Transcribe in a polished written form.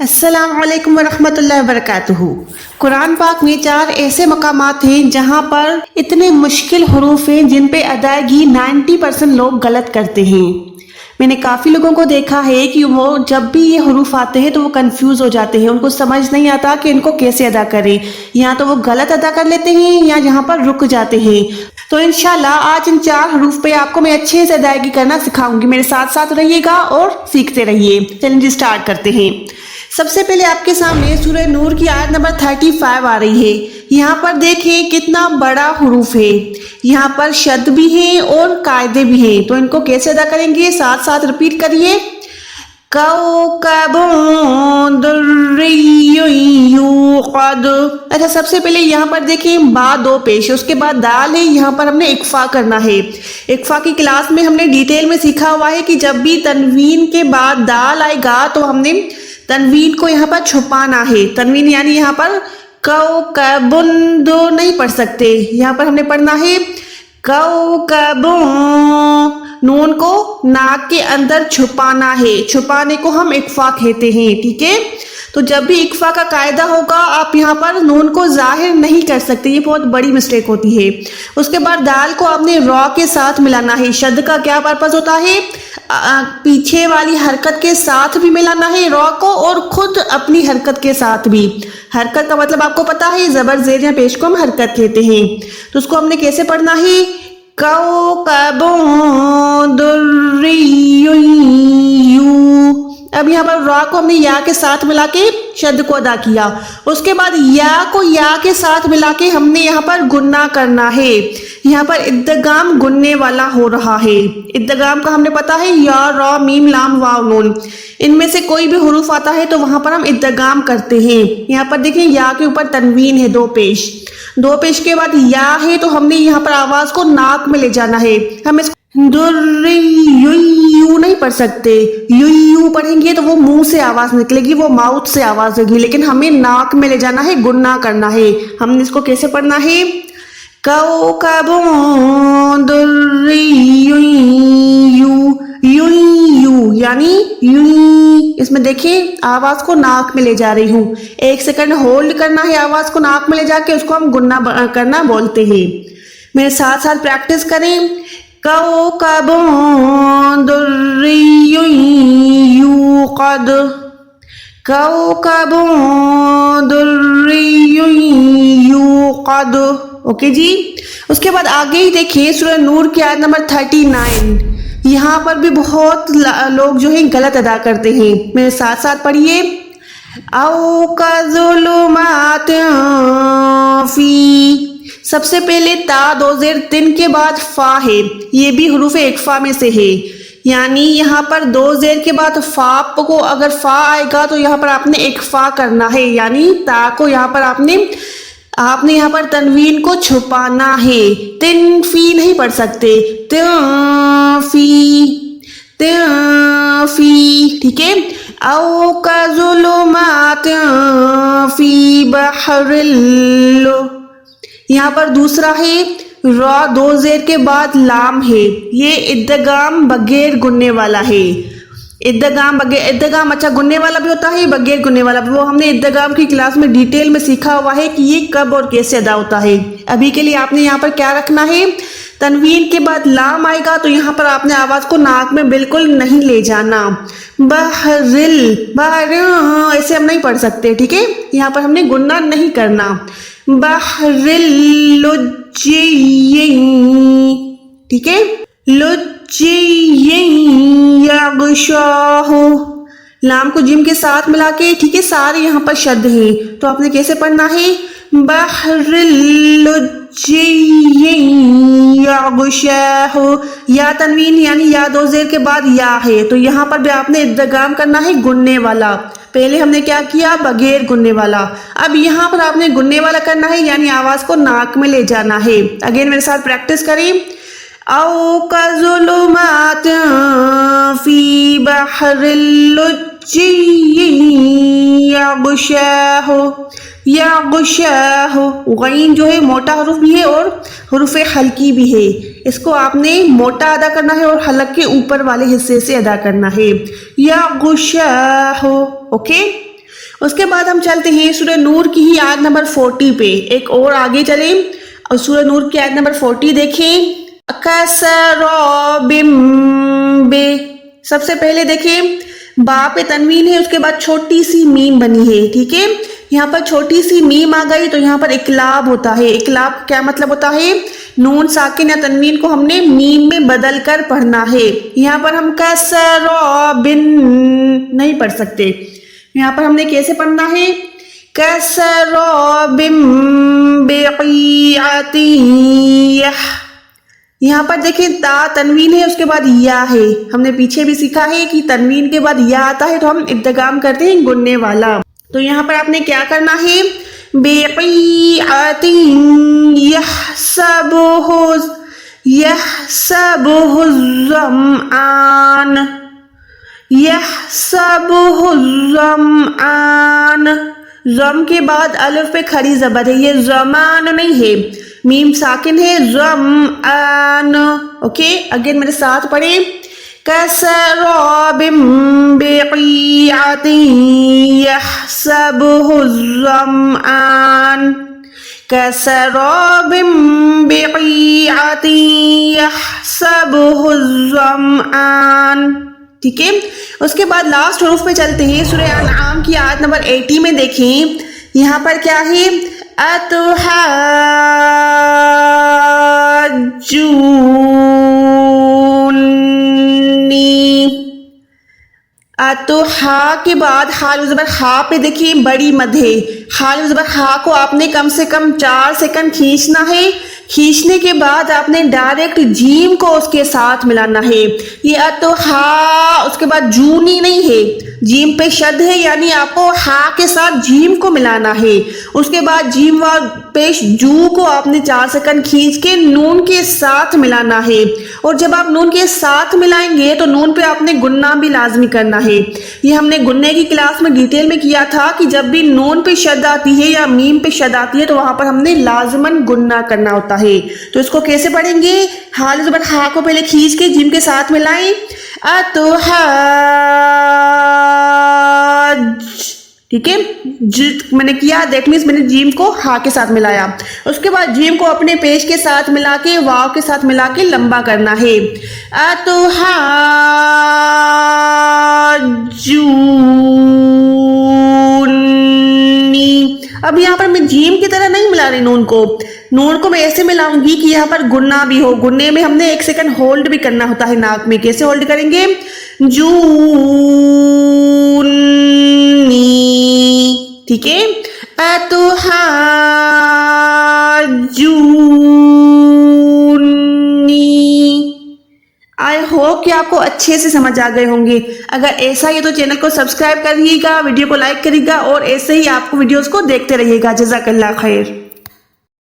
السلام علیکم ورحمۃ اللہ وبرکاتہ۔ قرآن پاک میں 4 ایسے مقامات ہیں جہاں پر اتنے مشکل حروف ہیں جن پہ ادائیگی 90% لوگ غلط کرتے ہیں۔ میں نے کافی لوگوں کو دیکھا ہے کہ وہ جب بھی یہ حروف آتے ہیں تو وہ کنفیوز ہو جاتے ہیں، ان کو سمجھ نہیں آتا کہ ان کو کیسے ادا کریں، یا تو وہ غلط ادا کر لیتے ہیں یا جہاں پر رک جاتے ہیں۔ تو انشاءاللہ آج ان 4 حروف پہ آپ کو میں اچھے سے ادائیگی کرنا سکھاؤں گی، میرے ساتھ ساتھ رہیے گا اور سیکھتے رہیے۔ چلیں جی سٹارٹ کرتے ہیں۔ سب سے پہلے آپ کے سامنے سورہ نور کی آیت نمبر 35 آ رہی ہے۔ یہاں پر دیکھیں کتنا بڑا حروف ہے، یہاں پر شد بھی ہیں اور قاعدے بھی ہیں، تو ان کو کیسے ادا کریں گے، ساتھ ساتھ ریپیٹ کریے۔ کوکب دری یوقد۔ اچھا، سب سے پہلے یہاں پر دیکھیں با 2 پیش، اس کے بعد دال ہے، یہاں پر ہم نے اکفا کرنا ہے۔ اکفا کی کلاس میں ہم نے ڈیٹیل میں سیکھا ہوا ہے کہ جب بھی تنوین کے بعد دال آئے گا تو ہم نے تنوین کو یہاں پر چھپانا ہے۔ تنوین یعنی یہاں پر کوکبن دو نہیں پڑھ سکتے، یہاں پر ہم نے پڑھنا ہے کوکبن، نون کو ناک کے اندر چھپانا ہے، چھپانے کو ہم اکفا کہتے ہیں، ٹھیک ہے۔ تو جب بھی اکفا کا قاعدہ ہوگا آپ یہاں پر نون کو ظاہر نہیں کر سکتے، یہ بہت بڑی مسٹیک ہوتی ہے۔ اس کے بعد دال کو آپ نے را کے ساتھ ملانا ہے۔ شد کا کیا پرپس ہوتا ہے، پیچھے والی حرکت کے ساتھ بھی ملانا ہے را کو، اور خود اپنی حرکت کے ساتھ بھی۔ حرکت کا مطلب آپ کو پتا ہے، زبر زیر یا پیش کو ہم حرکت کہتے ہیں۔ تو اس کو ہم نے کیسے پڑھنا ہے، کوکب دری یو۔ اب یہاں پر را کو ہم نے یا کے ساتھ ملا کے شد کو ادا کیا، اس کے بعد یا کو یا کے ساتھ ملا کے ہم نے یہاں پر گننا کرنا ہے۔ یہاں پر ادغام گننے والا ہو رہا ہے۔ ادغام کا ہم نے پتا ہے یا را میم لام واو نون، ان میں سے کوئی بھی حروف آتا ہے تو وہاں پر ہم ادغام کرتے ہیں۔ یہاں پر دیکھیں یا کے اوپر تنوین ہے 2 پیش، 2 پیش کے بعد یا ہے تو ہم نے یہاں پر آواز کو ناک میں لے جانا ہے۔ ہم اس دری یو نہیں پڑھ سکتے، یو پڑھیں گے تو وہ منہ سے آواز نکلے گی، وہ ماؤتھ سے آواز ہوگی، لیکن ہمیں ناک میں لے جانا ہے، گننا کرنا ہے۔ ہم نے اس کو کیسے پڑھنا ہے، کوکب دری یو یعنی یو۔ اس میں دیکھیں آواز کو ناک میں لے جا رہی ہوں، 1 سیکنڈ ہولڈ کرنا ہے آواز کو ناک میں لے جا کے، اس کو ہم گننا کرنا بولتے ہیں۔ میرے ساتھ ساتھ پریکٹس کریں، کوکب دری یوقد، کوکب دری یوقد۔ اوکے جی، اس کے بعد آگے ہی دیکھیں سورہ نور کی آیت نمبر 39، یہاں پر بھی بہت لوگ جو ہیں غلط ادا کرتے ہیں۔ میرے ساتھ ساتھ پڑھیے، او کظلمات فی۔ سب سے پہلے تا 2 زیر 3 کے بعد فا ہے، یہ بھی حروف اکفا میں سے ہے، یعنی یہاں پر 2 زیر کے بعد فا کو اگر فا آئے گا تو یہاں پر آپ نے اکفا کرنا ہے، یعنی تا کو یہاں پر آپ نے یہاں پر تنوین کو چھپانا ہے۔ تن فی نہیں پڑھ سکتے، فی، ٹھیک ہے۔ او کظلمات فی بحر، یہاں پر دوسرا ہے را 2 زیر کے بعد لام ہے، یہ ادغام بغیر گننے والا ہے۔ ادغام اچھا گننے والا بھی ہوتا ہے، بغیر گننے والا بھی، وہ ہم نے ادغام کی کلاس میں ڈیٹیل میں سیکھا ہوا ہے کہ یہ کب اور کیسے ادا ہوتا ہے۔ ابھی کے لیے آپ نے یہاں پر کیا رکھنا ہے، تنوین کے بعد لام آئے گا تو یہاں پر آپ نے آواز کو ناک میں بالکل نہیں لے جانا۔ بحرل، بحر ایسے ہم نہیں پڑھ سکتے، ٹھیک ہے، یہاں پر ہم نے گننا نہیں کرنا۔ بحرل لجی، ٹھیک ہے، لجی یغشاہ، لام کو جیم کے ساتھ ملا کے، ٹھیک ہے، سارے یہاں پر شد ہیں، تو آپ نے کیسے پڑھنا ہے، بحرل لجی یغشاہ۔ یا تنوین یعنی یا 2 زیر کے بعد یا ہے، تو یہاں پر بھی آپ نے ادغام کرنا ہے گننے والا۔ پہلے ہم نے کیا کیا، بغیر گننے والا، اب یہاں پر آپ نے گننے والا کرنا ہے، یعنی آواز کو ناک میں لے جانا ہے۔ اگین میرے ساتھ پریکٹس کریں، او کظلمات فی بحر لجی یغشاہ، یغشاہ، غین جو ہے موٹا حروف بھی ہے اور حروف حلقی بھی ہے، اس کو آپ نے موٹا ادا کرنا ہے اور حلق کے اوپر والے حصے سے ادا کرنا ہے، یغشاہ۔ اوکے، اس کے بعد ہم چلتے ہیں سورہ نور کی ہی آیت نمبر 40 پہ، ایک اور آگے چلیں اور سورہ نور کی آیت نمبر 40 دیکھیں۔ کسراب بے، سب سے پہلے دیکھیں با پہ تنوین ہے، اس کے بعد چھوٹی سی میم بنی ہے، ٹھیک ہے، یہاں پر چھوٹی سی میم آ گئی تو یہاں پر اقلاب ہوتا ہے۔ اقلاب کیا مطلب ہوتا ہے؟ نون ساکن یا تنوین کو ہم نے میم میں بدل کر پڑھنا ہے۔ یہاں پر ہم کسراب نہیں پڑھ سکتے، یہاں پر ہم نے کیسے پڑھنا ہے؟ کسراب بقیعۃ، یہاں پر دیکھیں تا تنوین ہے، اس کے بعد یا ہے، ہم نے پیچھے بھی سیکھا ہے کہ تنوین کے بعد یا آتا ہے تو ہم ادغام کرتے ہیں گننے والا۔ تو یہاں پر آپ نے کیا کرنا ہے؟ بقیعۃ یحسبہ الظمآن، یحسبہ الظمآن، ضم کے بعد الف پہ کھڑی زبر ہے، یہ زمان نہیں ہے، میم ساکن ہے، ظمآن۔ اوکے، اگین میرے ساتھ پڑھیں، کسراب بقیعۃ یحسبہ الظمآن، کسراب بقیعۃ یحسبہ الظمآن، ٹھیک ہے۔ اس کے بعد لاسٹ حروف پہ چلتے ہیں، سورہ انعام کی آیت نمبر 80 میں دیکھیں، یہاں پر کیا ہے؟ ہا کے بعد حال زبر ہا پہ دیکھیں بڑی مد ہے، حال زبر ہا کو آپ نے کم سے کم 4 سیکنڈ کھینچنا ہے، کھینچنے کے بعد آپ نے ڈائریکٹ جیم کو اس کے ساتھ ملانا ہے، یہ اتوہا اس کے بعد جونی نہیں ہے، جیم پہ شد ہے، یعنی آپ کو ہا کے ساتھ جیم کو ملانا ہے، اس کے بعد جیم و پیش جو کو آپ نے 4 سیکنڈ کھینچ کے نون کے ساتھ ملانا ہے، اور جب آپ نون کے ساتھ ملائیں گے تو نون پہ آپ نے گننا بھی لازمی کرنا ہے۔ یہ ہم نے گننے کی کلاس میں ڈیٹیل میں کیا تھا کہ جب بھی نون پہ شد آتی ہے یا میم پہ شد آتی ہے تو وہاں پر ہم نے لازماً گننا کرنا ہوتا ہے۔ تو اس کو کیسے پڑھیں گے؟ حال زبر ہا کو پہلے کھینچ کے جیم کے ساتھ ملائیں، اتحاج، ٹھیک ہے، میں نے کیا دیٹ مینس میں نے جیم کو ہا کے ساتھ ملایا، اس کے بعد جیم کو اپنے پیش کے ساتھ ملا کے واو کے ساتھ ملا کے لمبا کرنا ہے، اب یہاں پر میں جیم کی طرح نہیں ملا رہی نون کو میں ایسے ملاؤں گی کہ یہاں پر گننا بھی ہو، گننے میں ہم نے 1 سیکنڈ ہولڈ بھی کرنا ہوتا ہے ناک میں، کیسے ہولڈ کریں گے؟ ٹھیک ہے، آئی ہوپ کہ آپ کو اچھے سے سمجھ آ گئے ہوں گے۔ اگر ایسا ہی ہے تو چینل کو سبسکرائب کریے گا، ویڈیو کو لائک کریے گا اور ایسے ہی آپ کو ویڈیوز کو دیکھتے رہیے گا۔ جزاک اللہ خیر۔